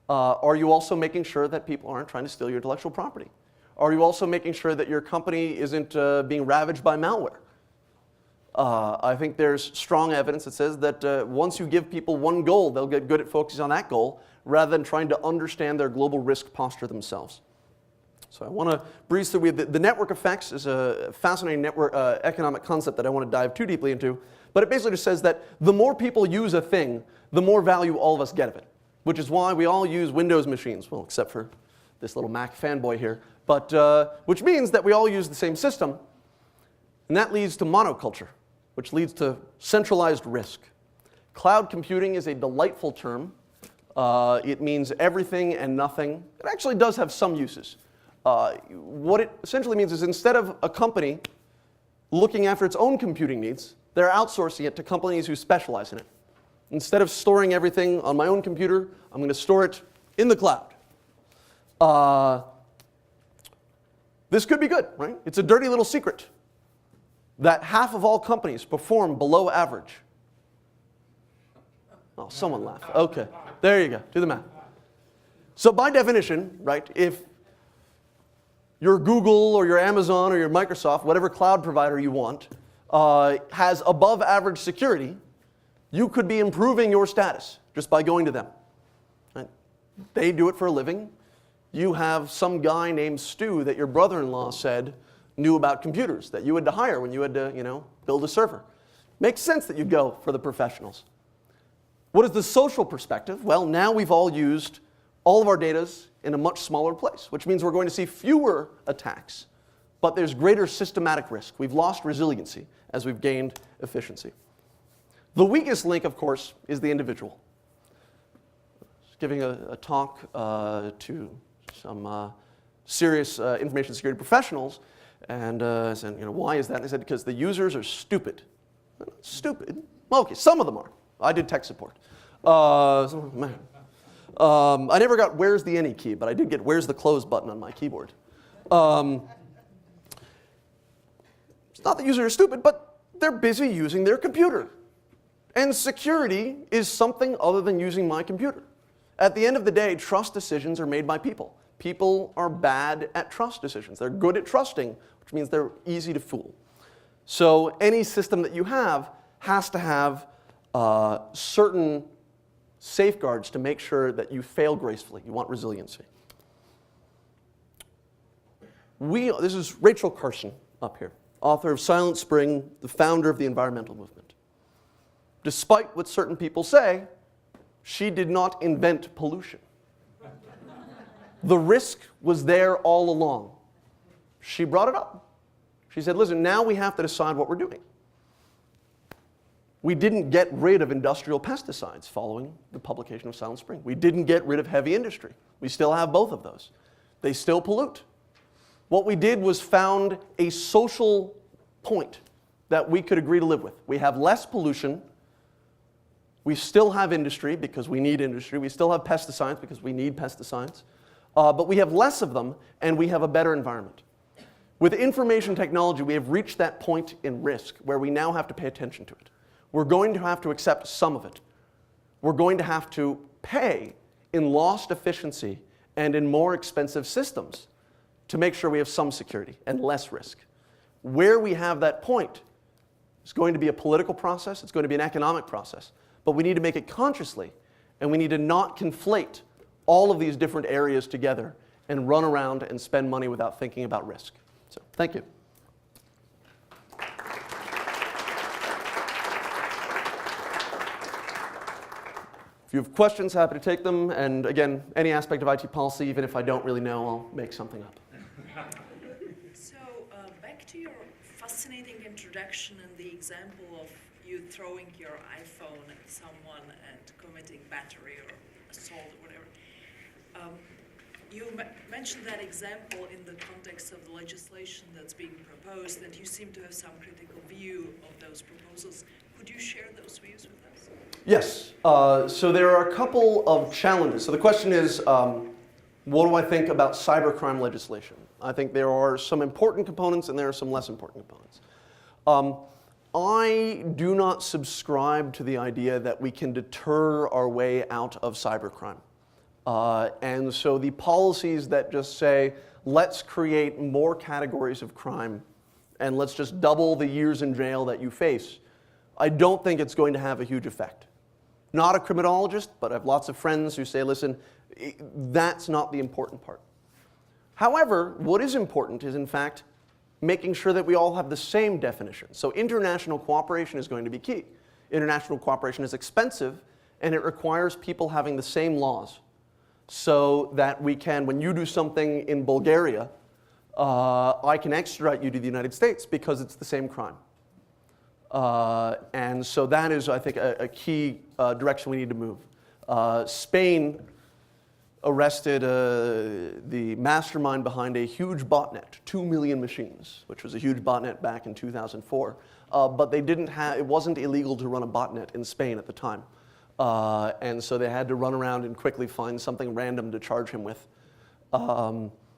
are you also making sure that people aren't trying to steal your intellectual property? Are you also making sure that your company isn't being ravaged by malware? I think there's strong evidence that says that once you give people one goal, they'll get good at focusing on that goal rather than trying to understand their global risk posture themselves. So I want to breeze through. The network effects is a fascinating economic concept that I want to dive too deeply into. But it basically just says that the more people use a thing, the more value all of us get of it. Which is why we all use Windows machines, well, except for this little Mac fanboy here. But which means that we all use the same system. And that leads to monoculture, which leads to centralized risk. Cloud computing is a delightful term. It means everything and nothing. It actually does have some uses. What it essentially means is, instead of a company looking after its own computing needs, they're outsourcing it to companies who specialize in it. Instead of storing everything on my own computer, I'm going to store it in the cloud. This could be good, right? It's a dirty little secret that half of all companies perform below average. Oh, someone laughed. Okay, there you go. Do the math. So by definition, right, if your Google or your Amazon or your Microsoft, whatever cloud provider you want, has above average security, you could be improving your status just by going to them. Right? They do it for a living. You have some guy named Stu that your brother-in-law said knew about computers that you had to hire when you had to, build a server. Makes sense that you go for the professionals. What is the social perspective? Well, now we've all used all of our data in a much smaller place, which means we're going to see fewer attacks, but there's greater systematic risk. We've lost resiliency as we've gained efficiency. The weakest link, of course, is the individual. Giving a talk to some serious information security professionals, and I said, why is that? And they said, because the users are stupid. Stupid? Well, okay, some of them are. I did tech support. I never got where's the any key, but I did get where's the close button on my keyboard. It's not that users are stupid, but they're busy using their computer. And security is something other than using my computer. At the end of the day, trust decisions are made by people. People are bad at trust decisions. They're good at trusting, which means they're easy to fool. So any system that you have has to have certain safeguards to make sure that you fail gracefully. You want resiliency. This is Rachel Carson up here, author of Silent Spring, the founder of the environmental movement. Despite what certain people say, she did not invent pollution. The risk was there all along. She brought it up. She said, listen, now we have to decide what we're doing. We didn't get rid of industrial pesticides following the publication of Silent Spring. We didn't get rid of heavy industry. We still have both of those. They still pollute. What we did was found a social point that we could agree to live with. We have less pollution. We still have industry because we need industry. We still have pesticides because we need pesticides. But we have less of them, and we have a better environment. With information technology, we have reached that point in risk where we now have to pay attention to it. We're going to have to accept some of it. We're going to have to pay in lost efficiency and in more expensive systems to make sure we have some security and less risk. Where we have that point is going to be a political process. It's going to be an economic process. But we need to make it consciously, and we need to not conflate all of these different areas together and run around and spend money without thinking about risk. So, thank you. If you have questions, happy to take them. And again, any aspect of IT policy, even if I don't really know, I'll make something up. So, back to your fascinating introduction and the example of you throwing your iPhone at someone and committing battery or assault or whatever. You mentioned that example in the context of the legislation that's being proposed, and you seem to have some critical view of those proposals. Could you share those views with us? Yes. So there are a couple of challenges. So the question is, What do I think about cybercrime legislation? I think there are some important components and there are some less important components. I do not subscribe to the idea that we can deter our way out of cybercrime. And so the policies that just say, let's create more categories of crime and let's just double the years in jail that you face, I don't think it's going to have a huge effect. Not a criminologist, but I have lots of friends who say, listen, that's not the important part. However, what is important is, in fact, making sure that we all have the same definition. So international cooperation is going to be key. International cooperation is expensive, and it requires people having the same laws so that we can, when you do something in Bulgaria, I can extradite you to the United States because it's the same crime. And so that is, I think, a key direction we need to move. Spain arrested the mastermind behind a huge botnet, 2 million machines, which was a huge botnet back in 2004. But they didn't have, it wasn't illegal to run a botnet in Spain at the time. And so they had to run around and quickly find something random to charge him with.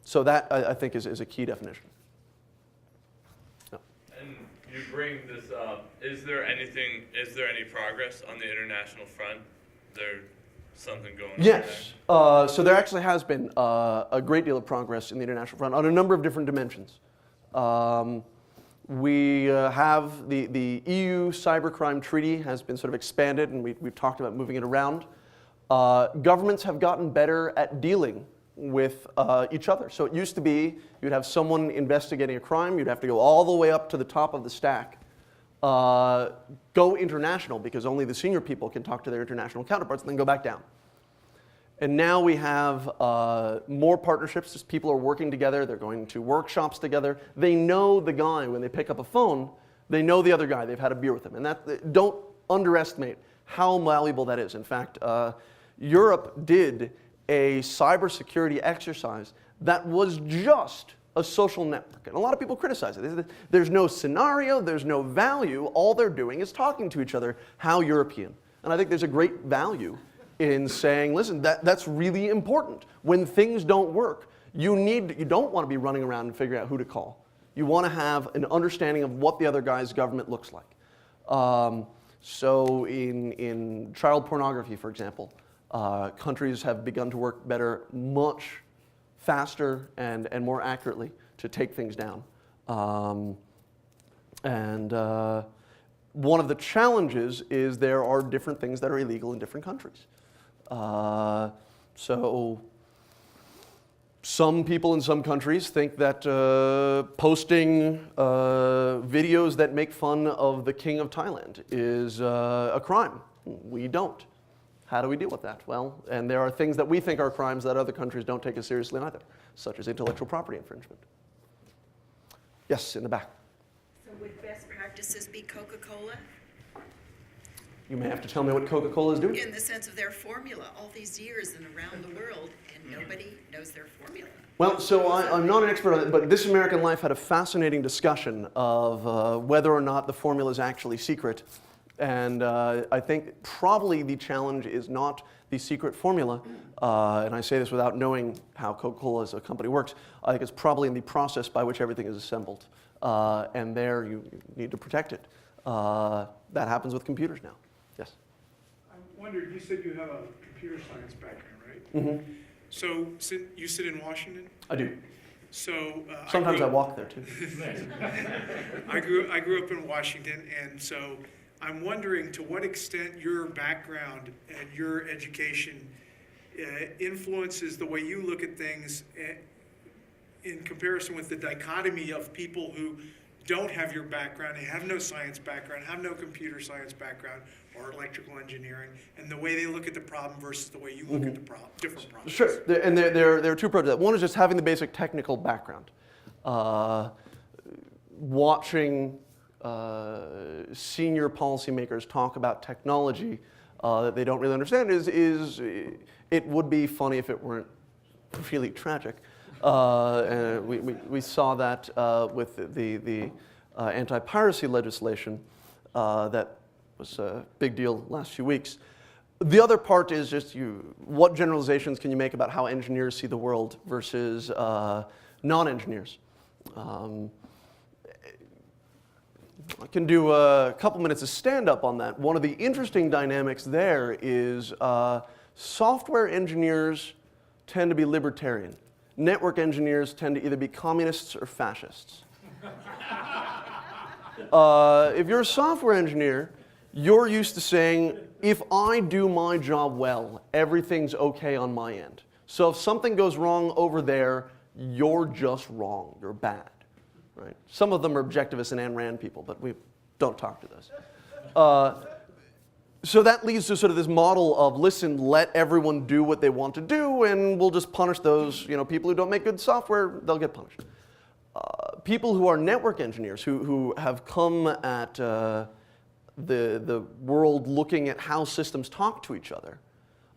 So that, I think, is a key definition. And you bring this up. Is there any progress on the international front? There's something going on there? Yes. So there actually has been a great deal of progress in the international front on a number of different dimensions. We have the EU Cybercrime Treaty has been sort of expanded, and we've talked about moving it around. Governments have gotten better at dealing with each other. So it used to be you'd have someone investigating a crime, you'd have to go all the way up to the top of the stack, go international because only the senior people can talk to their international counterparts, and then go back down. And now we have more partnerships, just people are working together, they're going to workshops together. They know the guy when they pick up a phone, they know the other guy, they've had a beer with him. And that, don't underestimate how valuable that is. In fact, Europe did a cybersecurity exercise that was just a social network. And a lot of people criticize it. There's no scenario, there's no value. All they're doing is talking to each other. How European? And I think there's a great value in saying, listen, that's really important. When things don't work, you don't want to be running around and figuring out who to call. You want to have an understanding of what the other guy's government looks like. So in child pornography, for example, countries have begun to work better, much faster and more accurately to take things down. One of the challenges is there are different things that are illegal in different countries. So some people in some countries think that posting videos that make fun of the king of Thailand is a crime. We don't. How do we deal with that? Well, and there are things that we think are crimes that other countries don't take as seriously either, such as intellectual property infringement. Yes, in the back. So would best practices be Coca-Cola? You may have to tell me what Coca-Cola is doing. In the sense of their formula, all these years and around the world, and nobody knows their formula. Well, so I'm not an expert on it, but This American Life had a fascinating discussion of whether or not the formula is actually secret. And I think probably the challenge is not the secret formula, and I say this without knowing how Coca-Cola as a company works. I think it's probably in the process by which everything is assembled. And there you need to protect it. That happens with computers now. Yes? I wondered, you said you have a computer science background, right? Mm-hmm. So you sit in Washington? I do. So sometimes I walk there too. I grew up in Washington, and so I'm wondering to what extent your background and your education influences the way you look at things in comparison with the dichotomy of people who don't have your background, they have no science background, have no computer science background or electrical engineering, and the way they look at the problem versus the way you look at the problem, different problems. Sure, and there are two approaches. One is just having the basic technical background. Watching senior policymakers talk about technology that they don't really understand it would be funny if it weren't really tragic. And we saw that with the anti-piracy legislation that was a big deal last few weeks. The other part is just what generalizations can you make about how engineers see the world versus non-engineers. I can do a couple minutes of stand-up on that. One of the interesting dynamics there is software engineers tend to be libertarian. Network engineers tend to either be communists or fascists. If you're a software engineer, you're used to saying, if I do my job well, everything's okay on my end. So if something goes wrong over there, you're just wrong, you're bad. Right? Some of them are objectivists and Ayn Rand people, but we don't talk to those. So that leads to sort of this model of, listen, let everyone do what they want to do, and we'll just punish those people who don't make good software, they'll get punished. People who are network engineers, who have come at the world looking at how systems talk to each other,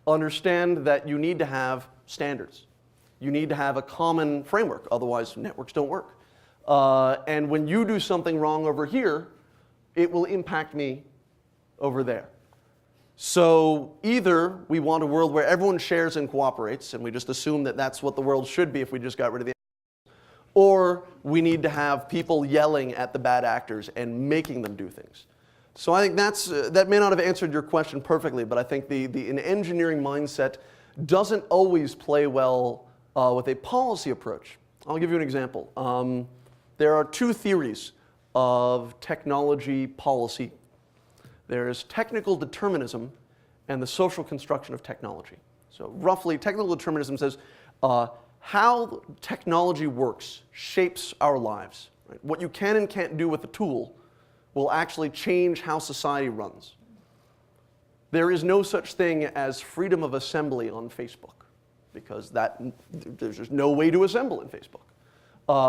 understand that you need to have standards. You need to have a common framework, otherwise networks don't work. And when you do something wrong over here, it will impact me over there. So either we want a world where everyone shares and cooperates, and we just assume that that's what the world should be if we just got rid of the or we need to have people yelling at the bad actors and making them do things. So I think that may not have answered your question perfectly, but I think an engineering mindset doesn't always play well with a policy approach. I'll give you an example. There are two theories of technology policy. There's technical determinism and the social construction of technology. So roughly, technical determinism says how technology works shapes our lives. Right? What you can and can't do with a tool will actually change how society runs. There is no such thing as freedom of assembly on Facebook, because there's just no way to assemble in Facebook.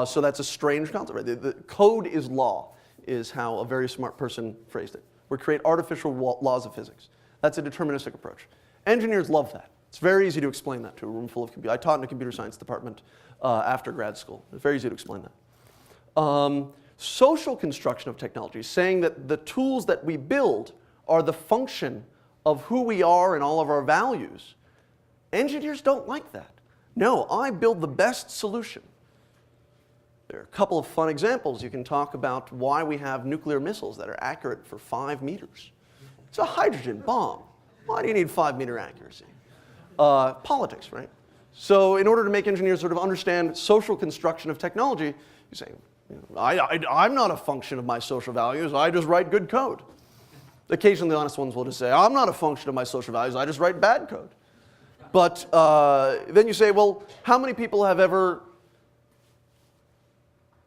So that's a strange concept. Right? The code is law, is how a very smart person phrased it. We create artificial laws of physics. That's a deterministic approach. Engineers love that. It's very easy to explain that to a room full of computers. I taught in a computer science department after grad school. It's very easy to explain that. Social construction of technology, saying that the tools that we build are the function of who we are and all of our values. Engineers don't like that. No, I build the best solution. There are a couple of fun examples. You can talk about why we have nuclear missiles that are accurate for 5 meters. It's a hydrogen bomb. Why do you need 5-meter accuracy? Politics, right? So in order to make engineers sort of understand social construction of technology, you say, I'm not a function of my social values, I just write good code. Occasionally the honest ones will just say, I'm not a function of my social values, I just write bad code. But then you say, well, how many people have ever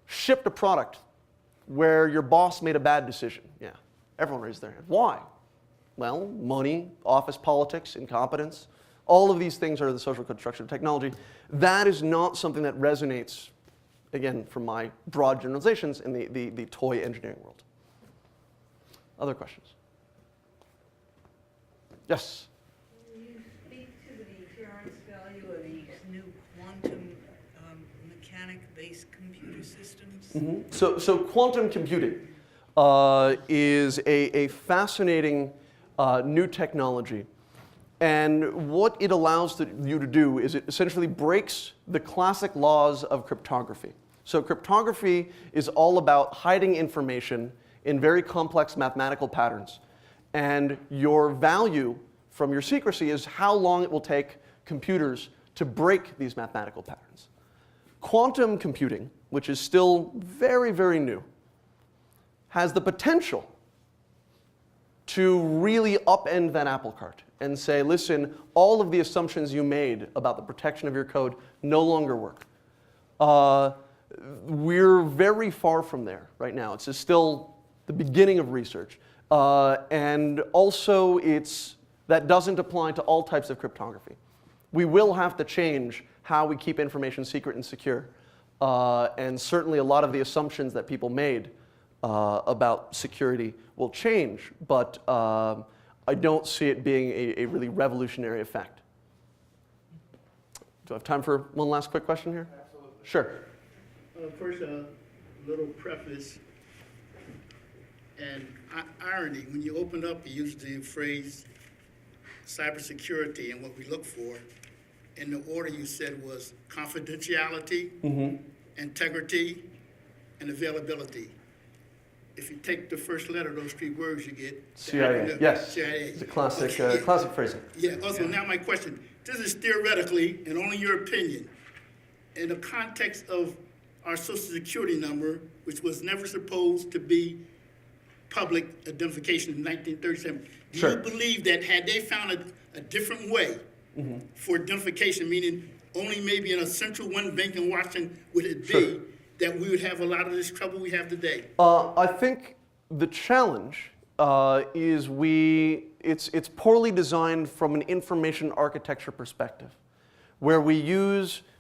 shipped a product where your boss made a bad decision? Yeah, everyone raised their hand. Why? Well, money, office politics, incompetence. All of these things are the social construction of technology. That is not something that resonates, again, from my broad generalizations, in the toy engineering world. Other questions? Yes? Can you speak to the deterrence value of these new quantum mechanic-based computer systems? Mm-hmm. So quantum computing is a fascinating new technology. And what it allows you to do is it essentially breaks the classic laws of cryptography. So cryptography is all about hiding information in very complex mathematical patterns. And your value from your secrecy is how long it will take computers to break these mathematical patterns. Quantum computing, which is still very, very new, has the potential to really upend that apple cart and say, listen, all of the assumptions you made about the protection of your code no longer work. We're very far from there right now. It's still the beginning of research. And also, that doesn't apply to all types of cryptography. We will have to change how we keep information secret and secure. And certainly a lot of the assumptions that people made about security will change, but I don't see it being a really revolutionary effect. Do I have time for one last quick question here? Absolutely. Sure. First, a little preface and irony. When you opened up, you used the phrase cybersecurity and what we look for, in the order you said was confidentiality, integrity, and availability. If you take the first letter of those three words, you get the CIA, acronym yes. CIA. It's a classic, Okay. classic phrasing. Yeah, also, now my question, this is theoretically, and only your opinion, in the context of our social security number, which was never supposed to be public identification in 1937, do Sure. you believe that had they found a different way for identification, meaning only maybe in a central one bank in Washington would it be, Sure. that we would have a lot of this trouble we have today? I think the challenge is it's poorly designed from an information architecture perspective, where we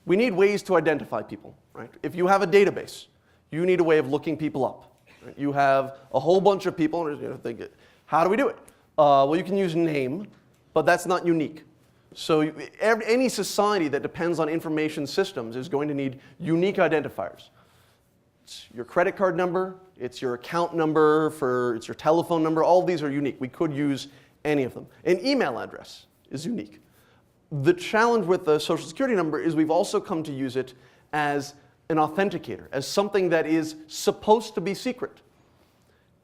need ways to identify people, right? If you have a database, you need a way of looking people up. Right? You have a whole bunch of people, and think, how do we do it? Well, you can use name, but that's not unique. So any society that depends on information systems is going to need unique identifiers. It's your credit card number, it's your account number, it's your telephone number, all of these are unique. We could use any of them. An email address is unique. The challenge with the social security number is we've also come to use it as an authenticator, as something that is supposed to be secret.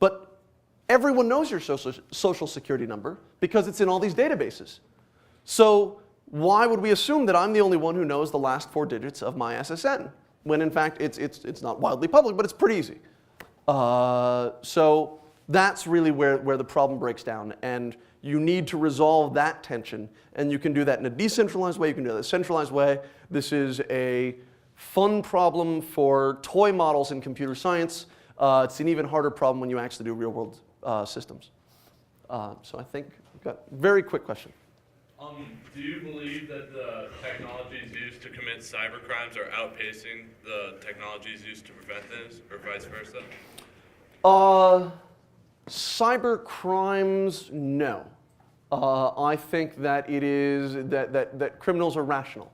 But everyone knows your social security number because it's in all these databases. So why would we assume that I'm the only one who knows the last 4 digits of my SSN? When in fact it's not widely public, but it's pretty easy. So that's really where the problem breaks down, and you need to resolve that tension, and you can do that in a decentralized way, you can do it in a centralized way. This is a fun problem for toy models in computer science. It's an even harder problem when you actually do real-world systems. So I think we've got a very quick question. Do you believe that the technologies used to commit cybercrimes are outpacing the technologies used to prevent this, or vice versa? Cyber crimes, no. I think that it is that criminals are rational.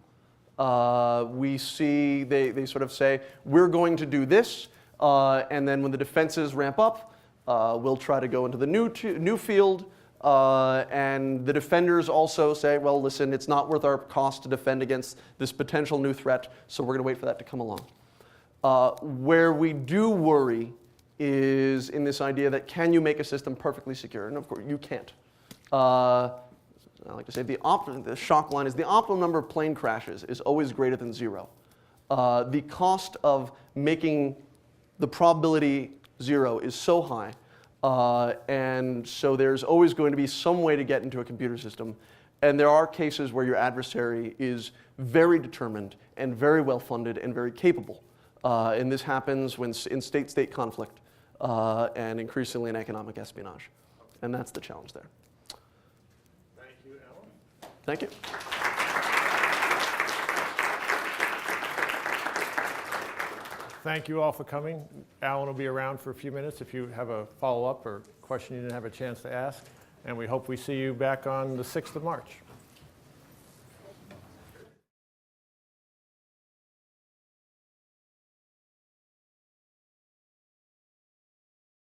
We see they sort of say, we're going to do this, and then when the defenses ramp up, we'll try to go into the new field. And the defenders also say, well, listen, it's not worth our cost to defend against this potential new threat, so we're going to wait for that to come along. Where we do worry is in this idea that can you make a system perfectly secure? And of course, you can't. I like to say the shock line is the optimal number of plane crashes is always greater than 0. The cost of making the probability 0 is so high. And so there's always going to be some way to get into a computer system. And there are cases where your adversary is very determined and very well funded and very capable. And this happens when in state-state conflict and increasingly in economic espionage. And that's the challenge there. Thank you, Alan. Thank you. Thank you all for coming. Alan will be around for a few minutes if you have a follow-up or question you didn't have a chance to ask. And we hope we see you back on the 6th of March.